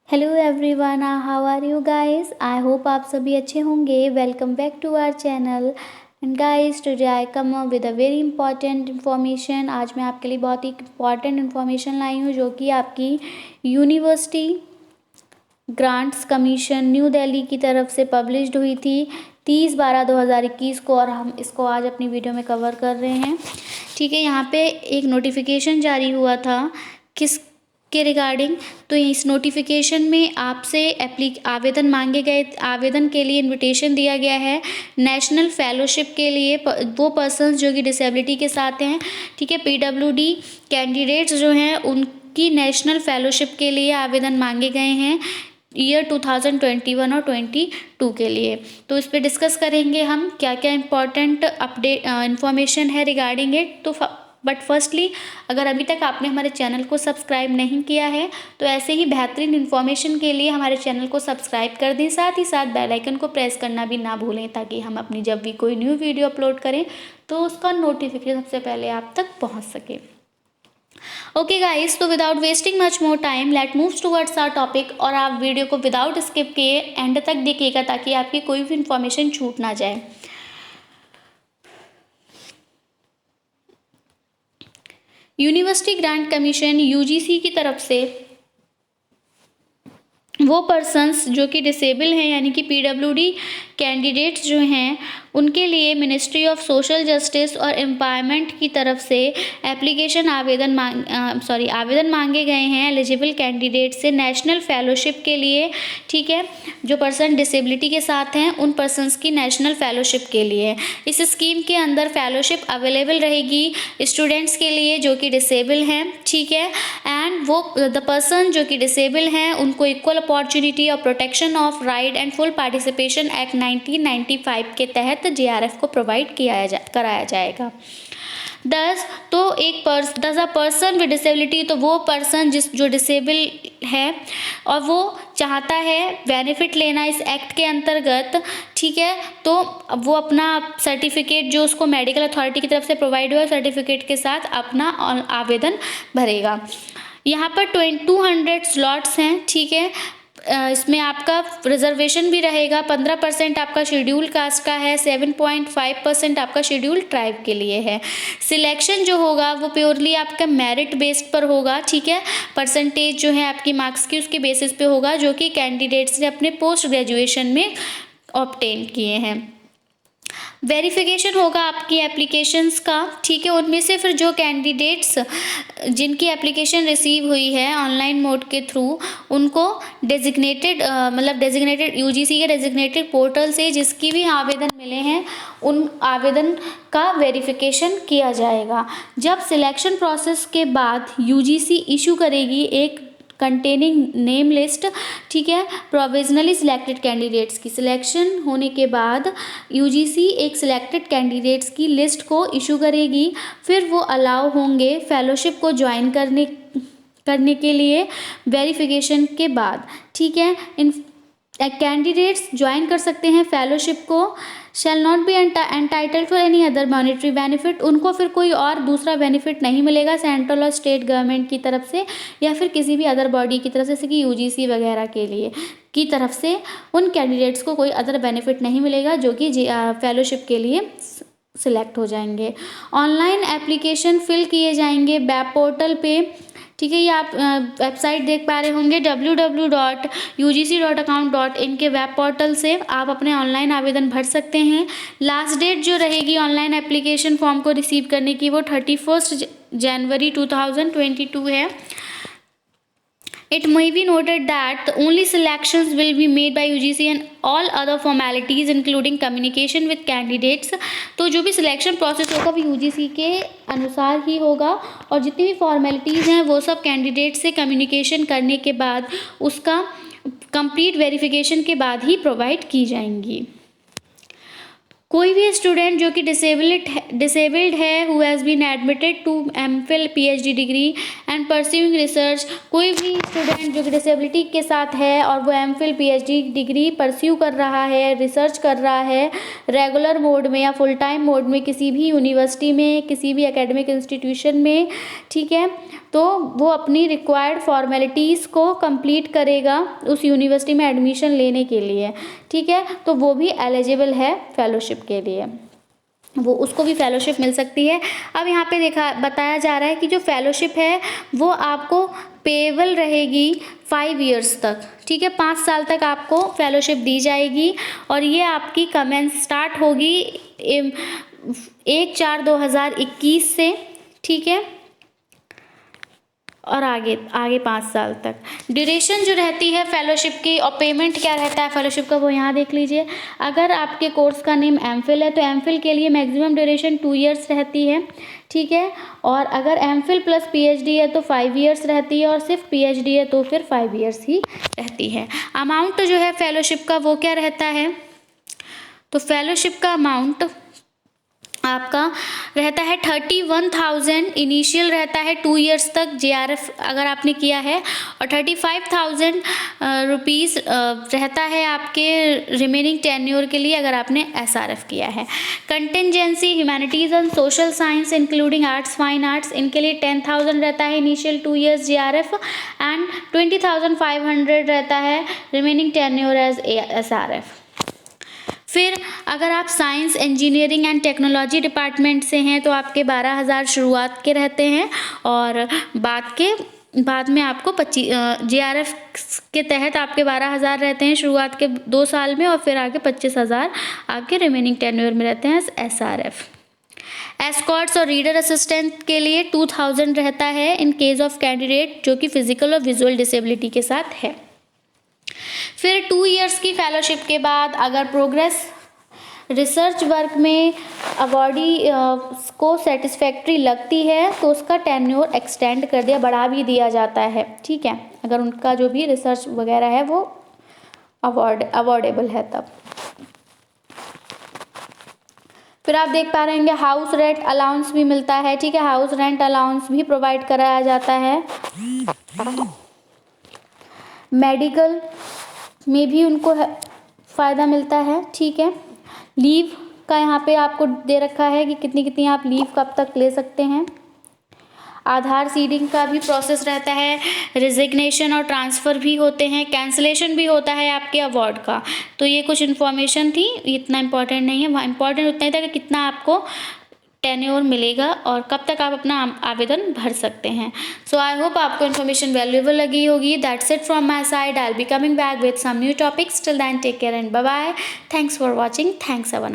Hello everyone, how are you guys. I hope आप सभी अच्छे होंगे। Welcome back to our channel. And guys, today I come up with a very important information. आज मैं आपके लिए बहुत ही इंपॉर्टेंट इन्फॉर्मेशन लाई हूँ जो कि आपकी university grants commission new Delhi की तरफ से पब्लिश्ड हुई थी 30/12/2021 को, और हम इसको आज अपनी वीडियो में कवर कर रहे हैं। ठीक है, यहाँ पे एक नोटिफिकेशन जारी हुआ था किस के रिगार्डिंग। तो इस नोटिफिकेशन में आपसे आवेदन मांगे गए, आवेदन के लिए इनविटेशन दिया गया है नेशनल फेलोशिप के लिए वो पर्सन्स जो कि डिसेबिलिटी के साथ हैं। ठीक है, पीडब्ल्यूडी कैंडिडेट्स जो हैं उनकी नेशनल फेलोशिप के लिए आवेदन मांगे गए हैं ईयर 2021 और 22 के लिए। तो इस पर डिस्कस करेंगे हम क्या क्या इम्पोर्टेंट अपडेट इन्फॉर्मेशन है रिगार्डिंग इट। तो बट फर्स्टली, अगर अभी तक आपने हमारे चैनल को सब्सक्राइब नहीं किया है तो ऐसे ही बेहतरीन इन्फॉर्मेशन के लिए हमारे चैनल को सब्सक्राइब कर दें, साथ ही साथ बेल आइकन को प्रेस करना भी ना भूलें, ताकि हम अपनी जब भी कोई न्यू वीडियो अपलोड करें तो उसका नोटिफिकेशन सबसे पहले आप तक पहुंच सके। ओके गाइस, तो without wasting much more time let move towards our topic. और आप वीडियो को विदाउट स्किप किए एंड तक देखिएगा ताकि आपकी कोई भी इन्फॉर्मेशन छूट ना जाए। यूनिवर्सिटी ग्रांट कमीशन यूजीसी की तरफ से वो पर्सन्स जो कि डिसेबल हैं, यानी कि पीडब्ल्यूडी कैंडिडेट्स जो हैं, उनके लिए मिनिस्ट्री ऑफ सोशल जस्टिस और एम्पावरमेंट की तरफ से आवेदन मांगे गए हैं एलिजिबल कैंडिडेट से नेशनल फेलोशिप के लिए। ठीक है, जो पर्सन डिसेबिलिटी के साथ हैं उन पर्सन्स की नेशनल फेलोशिप के लिए। इस स्कीम के अंदर फेलोशिप अवेलेबल रहेगी स्टूडेंट्स के लिए जो कि डिसेबल हैं। ठीक है, एंड वो द पर्सन जो कि डिसेबल हैं उनको इक्वल अपॉर्चुनिटी और protection of right and full participation act 1995 के तहत जेआरएफ को प्रोवाइड कराया जाएगा। दस अ पर्सन विद डिसेबिलिटी, तो वो पर्सन जो डिसेबल है और वो चाहता है बेनिफिट लेना इस एक्ट के अंतर्गत। ठीक है, तो वो अपना सर्टिफिकेट जो उसको मेडिकल अथॉरिटी की तरफ से प्रोवाइड हुआ सर्टिफिकेट के साथ अपना आवेदन भरेगा। यहाँ पर 200 स्लॉट्स हैं। ठीक है, इसमें आपका रिजर्वेशन भी रहेगा। 15% आपका शेड्यूल कास्ट का है, 7.5% आपका शेड्यूल ट्राइब के लिए है। सिलेक्शन जो होगा वो प्योरली आपका मेरिट बेस्ड पर होगा। ठीक है, परसेंटेज जो है आपकी मार्क्स की उसके बेसिस पे होगा जो कि कैंडिडेट्स ने अपने पोस्ट ग्रेजुएशन में ऑब्टेन किए हैं। वेरिफिकेशन होगा आपकी एप्लीकेशंस का। ठीक है, उनमें से फिर जो कैंडिडेट्स जिनकी एप्लीकेशन रिसीव हुई है ऑनलाइन मोड के थ्रू, उनको डेजिग्नेटेड यूजीसी के डेजिग्नेटेड पोर्टल से जिसकी भी आवेदन मिले हैं उन आवेदन का वेरिफिकेशन किया जाएगा। जब सिलेक्शन प्रोसेस के बाद यूजीसी इशू करेगी एक कंटेनिंग नेम लिस्ट। ठीक है, प्रोविजनली सिलेक्टेड कैंडिडेट्स की सिलेक्शन होने के बाद यूजीसी एक सिलेक्टेड कैंडिडेट्स की लिस्ट को इशू करेगी। फिर वो अलाउ होंगे फेलोशिप को ज्वाइन करने के लिए वेरिफिकेशन के बाद। ठीक है, इन कैंडिडेट्स ज्वाइन कर सकते हैं फेलोशिप को। Shall not be entitled for any other monetary benefit, उनको फिर कोई और दूसरा बेनिफिट नहीं मिलेगा सेंट्रल और स्टेट गवर्नमेंट की तरफ से या फिर किसी भी अदर बॉडी की तरफ से, जैसे कि यूजीसी वगैरह के लिए की तरफ से उन कैंडिडेट्स को कोई अदर बेनिफिट नहीं मिलेगा जो कि फेलोशिप के लिए सिलेक्ट हो जाएंगे। ऑनलाइन एप्लीकेशन फिल किए जाएंगे वेब पोर्टल पे। ठीक है, ये आप वेबसाइट देख पा रहे होंगे www.ugc.account.in के वेब पोर्टल से आप अपने ऑनलाइन आवेदन भर सकते हैं। लास्ट डेट जो रहेगी ऑनलाइन एप्लीकेशन फॉर्म को रिसीव करने की वो 31 जनवरी 2022 है। It may be noted that the only selections will be made by UGC and all other formalities including communication with candidates। तो जो भी सिलेक्शन प्रोसेस होगा वो यूजीसी के अनुसार ही होगा और जितनी भी फॉर्मेलिटीज़ हैं वो सब कैंडिडेट से कम्युनिकेशन करने के बाद उसका कंप्लीट वेरिफिकेशन के बाद ही प्रोवाइड की जाएंगी। कोई भी स्टूडेंट जो कि डिसेबल्ड है who has been admitted to MPhil PhD degree and pursuing research, कोई भी स्टूडेंट जो कि डिसेबिलिटी के साथ है और वो एमफिल पीएचडी डिग्री परस्यू कर रहा है, रिसर्च कर रहा है रेगुलर मोड में या फुल टाइम मोड में किसी भी यूनिवर्सिटी में, किसी भी एकेडमिक इंस्टीट्यूशन में, ठीक है, तो वो अपनी रिक्वायर्ड फॉर्मेलिटीज़ को कंप्लीट करेगा उस यूनिवर्सिटी में एडमिशन लेने के लिए, ठीक है, तो वो भी एलिजिबल है फेलोशिप के लिए, वो उसको भी फेलोशिप मिल सकती है। अब यहाँ पे बताया जा रहा है कि जो फेलोशिप है वो आपको पेएबल रहेगी 5 ईयर्स तक, ठीक है, 5 साल तक आपको फेलोशिप दी जाएगी और ये आपकी कमेंस स्टार्ट होगी 1/4/2021 से, ठीक है, और आगे 5 साल तक ड्यूरेशन जो रहती है फेलोशिप की और पेमेंट क्या रहता है फेलोशिप का वो यहाँ देख लीजिए। अगर आपके कोर्स का नेम एमफिल है तो एमफिल के लिए मैक्सिमम ड्यूरेशन 2 ईयर्स रहती है, ठीक है, और अगर एमफिल प्लस पीएचडी है तो 5 ईयर्स रहती है और सिर्फ पीएचडी है तो फिर 5 ईयर्स ही रहती है। अमाउंट जो है फेलोशिप का वो क्या रहता है, तो फेलोशिप का अमाउंट आपका रहता है 31,000 इनिशियल रहता है 2 ईयर्स तक जेआरएफ अगर आपने किया है, और 35,000 रुपीज़ रहता है आपके रिमेनिंग टेन्योर के लिए अगर आपने एसआरएफ किया है। Contingency humanities and social science including arts fine arts इनके लिए 10,000 रहता है इनिशियल 2 ईयर्स जेआरएफ एंड 20,500 रहता है रिमेनिंग टेन्योर एज एसआरएफ। फिर अगर आप science engineering and technology department से हैं तो आपके 12,000 शुरुआत के रहते हैं और बाद में आपको 25 जेआरएफ के तहत आपके 12,000 रहते हैं शुरुआत के 2 साल में और फिर आगे 25,000 आपके रिमेनिंग टेन्योर में रहते हैं एसआरएफ। एस्कॉर्ट्स और रीडर असिस्टेंट के लिए 2,000 रहता है इन केस ऑफ कैंडिडेट जो कि फिजिकल और विजुअल डिसेबिलिटी के साथ है। फिर 2 ईयर्स की फेलोशिप के बाद अगर प्रोग्रेस रिसर्च वर्क में अवॉर्डी को सेटिस्फैक्ट्री लगती है तो उसका टेन्योर एक्सटेंड कर दिया बढ़ा भी दिया जाता है, ठीक है, अगर उनका जो भी रिसर्च वगैरह है वो अवॉर्डेबल है तब। फिर आप देख पा रहे होंगे हाउस रेंट अलाउंस भी मिलता है, ठीक है, हाउस रेंट अलाउंस भी प्रोवाइड कराया जाता है। मेडिकल में भी उनको फ़ायदा मिलता है, ठीक है। लीव का यहाँ पे आपको दे रखा है कि कितनी कितनी आप लीव कब तक ले सकते हैं। आधार सीडिंग का भी प्रोसेस रहता है, रिजिग्नेशन और ट्रांसफ़र भी होते हैं, कैंसिलेशन भी होता है आपके अवार्ड का। तो ये कुछ इन्फॉर्मेशन थी, इतना इम्पॉर्टेंट नहीं है, वहाँ इम्पॉर्टेंट उतना ही था कि कितना आपको टेन्योर मिलेगा और कब तक आप अपना आवेदन भर सकते हैं। सो आई होप आपको इन्फॉर्मेशन वैल्यूएबल लगी होगी। That's it from my side. I will be coming back with some new topics. Till then take care and bye bye. Thanks for watching. Thanks oven.